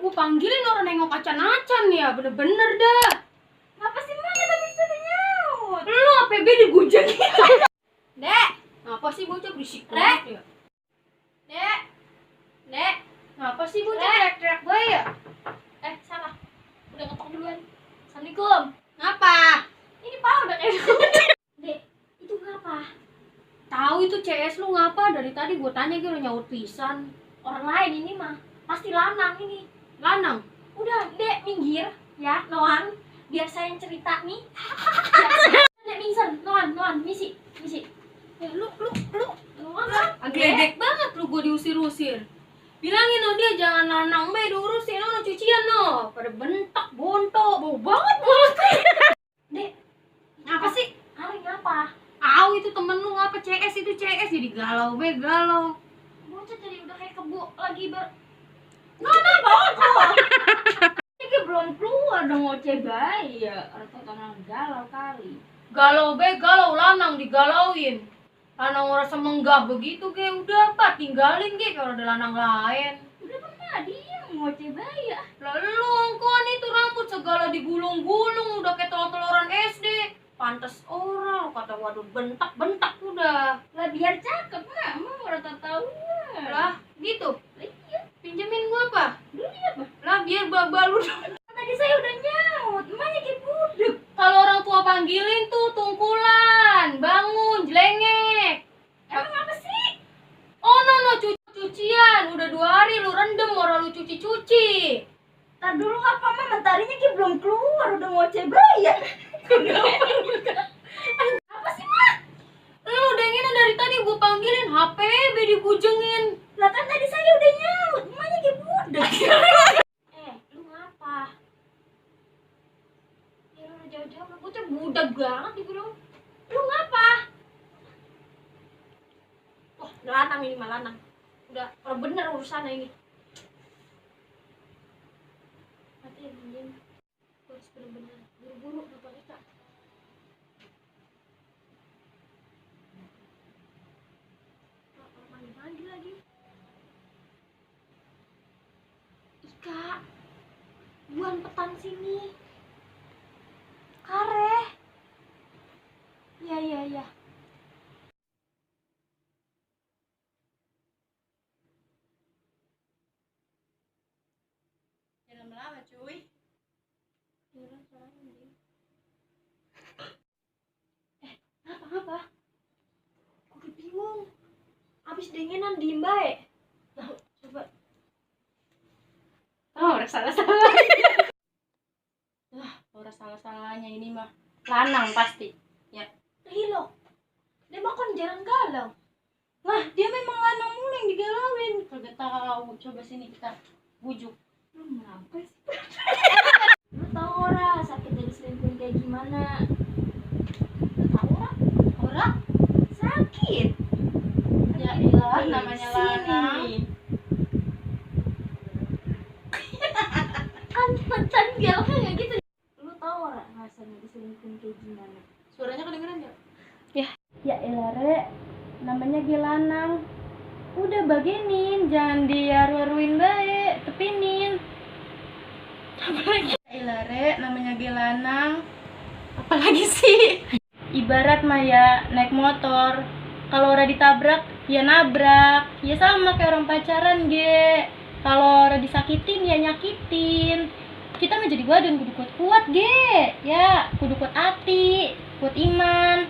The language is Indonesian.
gue panggilin orang nengok acan-acan ya, bener-bener dah. Ngapa sih Mak ada bisa nyaut? Lu APB digujeng. Dek, Ngapa sih bocah berisik Rek. banget ya? Dek. Dek, Ngapa sih bocah Rek. teriak-teriak gue ya? salah. Udah ketok duluan. Assalamualaikum. Ngapa? Ini Pak udah kayak Dek, itu ngapa? Tahu itu CS lu ngapa? Dari tadi gue tanya gue udah nyaut pisan. Orang lain ini mah pasti lanang ini. Lanang. Udah, Dek minggir ya, Noan. Biar saya yang cerita nih. Dek mingsen, Noan, misi. Lu Noan. agledek banget lu gue diusir-usir. Bilangin lo dia jangan lanang be diurusin lo cucian lo. Pada bentak bontok bau banget mulut. Dek, Ngapa sih? hari ngapa? Tahu itu temen lu ngapa CS itu CS jadi galau be galau. Bocah jadi udah kayak kebo lagi Nona bawa ini belum keluar dong ngoceh bayi ya. Atau tanah galau kali. Galau be galau lanang digalauin. Lanang orang semenggah begitu ge udah pak tinggalin ge kalau ada lanang lain. Udah pernah dia ngoceh bayi ya. Lalu angkon itu rambut segala digulung-gulung udah kayak telur-teloran SD. Pantes orang kata waduh bentak-bentak udah. Lah biar cakep mah orang tahu. Lah gitu. Iya, Pinjemin gua apa? dulu lihat mah. Lah biar babalu. Tadi saya udah nyaut, emaknya kayak budek. Kalau orang tua panggilin tuh tungkulan, bangun, jelengek. Emang apa sih? Oh no cucian, udah 2 hari lu rendem orang lu cuci-cuci. Tar dulu apa mah mentarinya kayak belum keluar udah ngoceh bayi ya. Apa sih mah? Lu dengin dari tadi gua panggilin HP be digujengin. Lah kan tadi saya udah nyaut, emaknya kayak budek. Lu ngapa? Ya udah jauh-jauh, gue tuh budak banget di gunung. Lu ngapa? Wah, udah lanang ini mah lanang. Udah, kalau bener urusannya ini. Mati ya, minjem. Gue harus bener-bener buru-buru dapat Ika. Mandi lagi. Ika, buan petan sini. Kareh. Ya. Jangan lama cuy. Ngapa? Gue bingung. Abis dinginan diem bae. Nah, coba. Oh, udah salah-salah. Wah, orang salah-salahnya ini mah lanang pasti. Ya. Lilo. Dia mah kan jarang galau. Lah, dia memang lanang mulu yang digalauin. Kagak tahu. Coba sini kita bujuk. Lu ngapa sih? Lu tau ora sakit dari selingkuh kayak gimana? Tau ora? Ora? Sakit. Ya ilah, namanya lanang. Kan pacan galau kayak gitu. Lu tau ora rasanya diselingkuhin kayak gimana? Suaranya kedengeran enggak? Ya elah Re, namanya Gilanang. Udah bagenin, jangan diaru-aruin bae, tepinin. Apalagi? Elah Re, namanya Gelanang. Apalagi sih? Ibarat mah ya naik motor, kalau ora ditabrak ya nabrak, ya sama kayak orang pacaran ge. Kalau ora disakitin ya nyakitin. Kita mah jadi badan kudu kuat-kuat ge, ya kudu kuat hati, kuat iman.